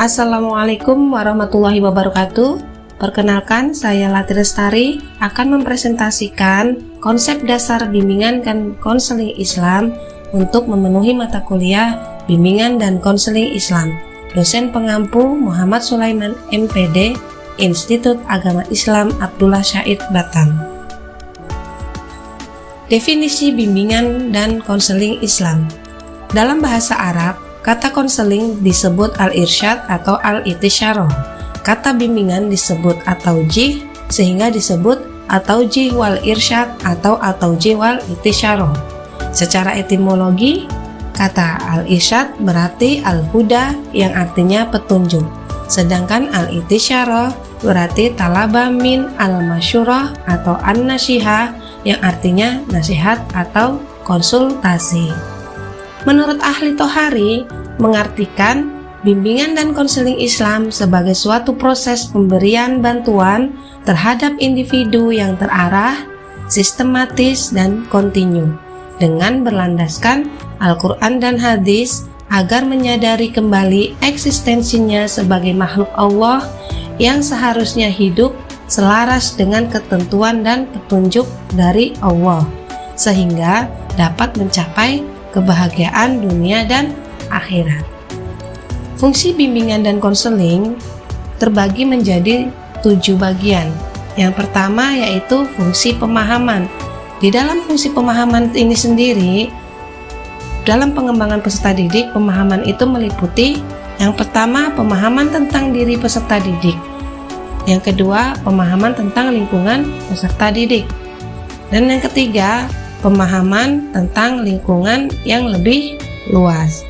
Assalamualaikum warahmatullahi wabarakatuh. Perkenalkan, saya Lati Lestari akan mempresentasikan konsep dasar bimbingan dan konseling Islam untuk memenuhi mata kuliah Bimbingan dan Konseling Islam. Dosen pengampu Muhammad Sulaiman MPD, Institut Agama Islam Abdullah Syahid Batam. Definisi bimbingan dan konseling Islam. Dalam bahasa Arab, kata konseling disebut al-irsyad atau al-itisyarah. Kata bimbingan disebut at-taujih sehingga disebut at-taujih wal irsyad atau at-taujih wal itisyarah. Secara etimologi, kata al-irsyad berarti al-huda yang artinya petunjuk. Sedangkan al-itisyarah berarti talaba min al-masyurah atau an-nasihah yang artinya nasihat atau konsultasi. Menurut ahli Tohari, mengartikan bimbingan dan konseling Islam sebagai suatu proses pemberian bantuan terhadap individu yang terarah, sistematis, dan kontinu dengan berlandaskan Al-Quran dan hadis agar menyadari kembali eksistensinya sebagai makhluk Allah yang seharusnya hidup selaras dengan ketentuan dan petunjuk dari Allah, sehingga dapat mencapai kebahagiaan dunia dan akhirat. Fungsi bimbingan dan konseling terbagi menjadi 7 bagian. Yang pertama yaitu fungsi pemahaman. Di dalam fungsi pemahaman ini sendiri, dalam pengembangan peserta didik, pemahaman itu meliputi yang pertama, pemahaman tentang diri peserta didik. Yang kedua, pemahaman tentang lingkungan peserta didik. Dan yang ketiga, pemahaman tentang lingkungan yang lebih luas.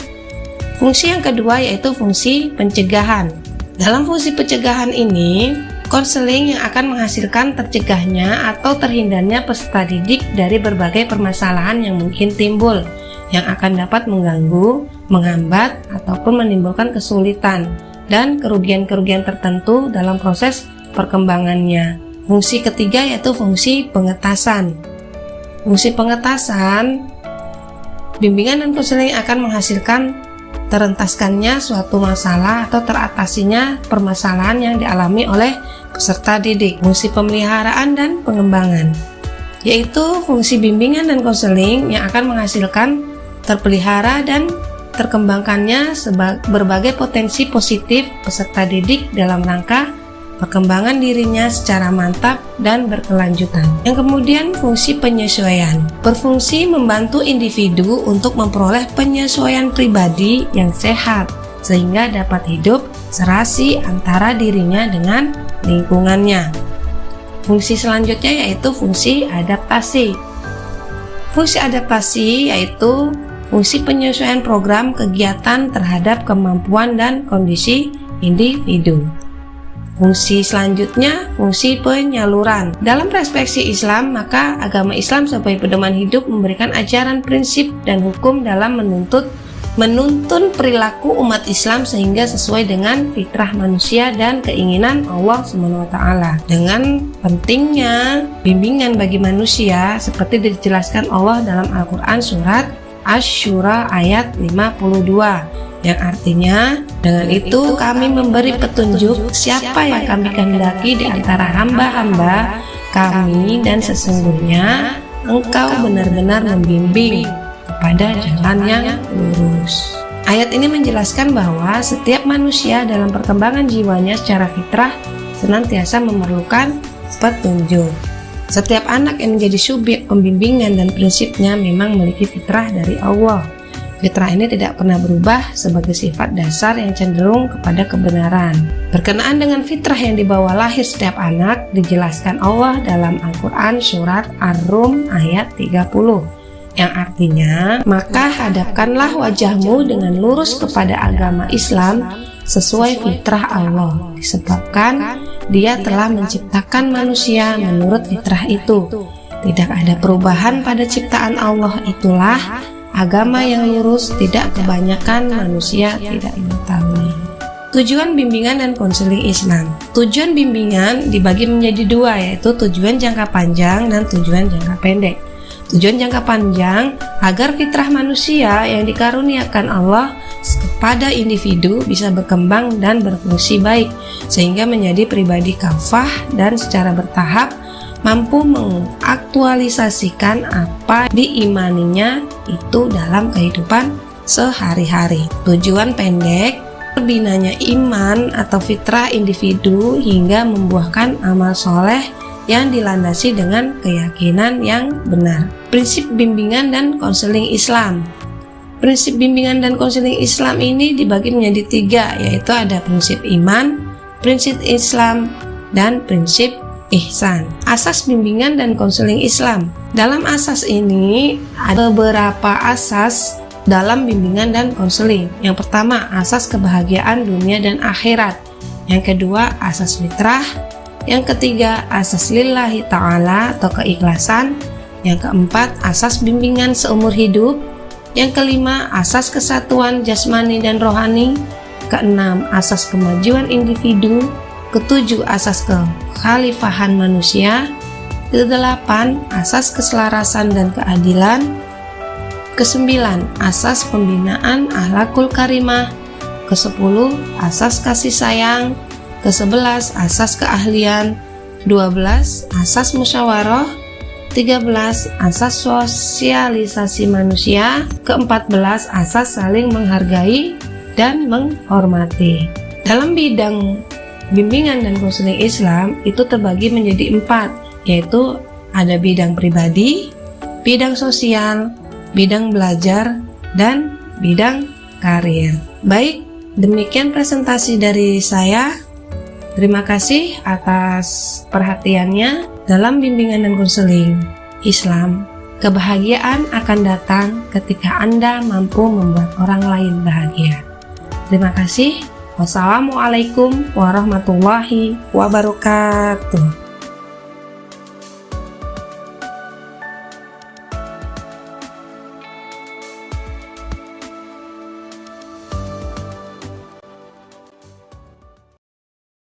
Fungsi yang kedua yaitu fungsi pencegahan. Dalam fungsi pencegahan ini, konseling yang akan menghasilkan tercegahnya atau terhindarnya peserta didik dari berbagai permasalahan yang mungkin timbul, yang akan dapat mengganggu, menghambat, ataupun menimbulkan kesulitan dan kerugian-kerugian tertentu dalam proses perkembangannya. Fungsi ketiga yaitu fungsi pengetasan. Fungsi pengetasan, bimbingan dan konseling akan menghasilkan terentaskannya suatu masalah atau teratasinya permasalahan yang dialami oleh peserta didik. Fungsi pemeliharaan dan pengembangan, yaitu fungsi bimbingan dan konseling yang akan menghasilkan terpelihara dan terkembangkannya berbagai potensi positif peserta didik dalam rangka perkembangan dirinya secara mantap dan berkelanjutan. Yang kemudian fungsi penyesuaian, berfungsi membantu individu untuk memperoleh penyesuaian pribadi yang sehat sehingga dapat hidup serasi antara dirinya dengan lingkungannya. Fungsi selanjutnya yaitu fungsi adaptasi. Fungsi adaptasi yaitu fungsi penyesuaian program kegiatan terhadap kemampuan dan kondisi individu. Fungsi selanjutnya, fungsi penyaluran. Dalam perspektif Islam, maka agama Islam sebagai pedoman hidup memberikan ajaran, prinsip, dan hukum dalam menuntun perilaku umat Islam sehingga sesuai dengan fitrah manusia dan keinginan Allah SWT. Dengan pentingnya bimbingan bagi manusia seperti dijelaskan Allah dalam Al-Quran surat Asy-Syura ayat 52, yang artinya dengan itu kami memberi petunjuk siapa yang kami kehendaki di antara hamba-hamba kami, dan sesungguhnya engkau benar-benar membimbing kepada jalan yang lurus. Ayat ini menjelaskan bahwa setiap manusia dalam perkembangan jiwanya secara fitrah senantiasa memerlukan petunjuk. Setiap anak yang menjadi subjek pembimbingan dan prinsipnya memang memiliki fitrah dari Allah. Fitrah ini tidak pernah berubah sebagai sifat dasar yang cenderung kepada kebenaran. Berkenaan dengan fitrah yang dibawa lahir setiap anak, dijelaskan Allah dalam Al-Quran surat Ar-Rum ayat 30, yang artinya, maka hadapkanlah wajahmu dengan lurus kepada agama Islam sesuai fitrah Allah, disebabkan Dia telah menciptakan manusia menurut fitrah itu. Tidak ada perubahan pada ciptaan Allah, itulah agama yang lurus, tidak kebanyakan manusia tidak mengetahui. Tujuan bimbingan dan konseling Islam. Tujuan bimbingan dibagi menjadi 2, yaitu tujuan jangka panjang dan tujuan jangka pendek. Tujuan jangka panjang agar fitrah manusia yang dikaruniakan Allah pada individu bisa berkembang dan berfungsi baik, sehingga menjadi pribadi kafah dan secara bertahap mampu mengaktualisasikan apa diimaninya itu dalam kehidupan sehari-hari. Tujuan pendek, terbinanya iman atau fitrah individu hingga membuahkan amal soleh yang dilandasi dengan keyakinan yang benar. Prinsip bimbingan dan konseling Islam. Prinsip bimbingan dan konseling Islam ini dibagi menjadi 3, yaitu ada prinsip iman, prinsip Islam, dan prinsip ihsan. Asas bimbingan dan konseling Islam. Dalam asas ini ada beberapa asas dalam bimbingan dan konseling. Yang pertama, asas kebahagiaan dunia dan akhirat. Yang kedua, asas fitrah. Yang ketiga, asas lillahi ta'ala atau keikhlasan. Yang keempat, asas bimbingan seumur hidup. Yang kelima, asas kesatuan jasmani dan rohani. Keenam, asas kemajuan individu. Ketujuh, asas kekhalifahan manusia. Kedelapan, asas keselarasan dan keadilan. Kesembilan, asas pembinaan akhlakul karimah. Kesepuluh, asas kasih sayang. Kesebelas, asas keahlian. 12, asas musyawarah. 13, asas sosialisasi manusia. Ke-14, asas saling menghargai dan menghormati. Dalam bidang bimbingan dan konseling Islam itu terbagi menjadi 4, yaitu ada bidang pribadi, bidang sosial, bidang belajar, dan bidang karir. Baik, demikian presentasi dari saya. Terima kasih atas perhatiannya. Dalam bimbingan dan konseling Islam, kebahagiaan akan datang ketika Anda mampu membuat orang lain bahagia. Terima kasih. Wassalamualaikum warahmatullahi wabarakatuh.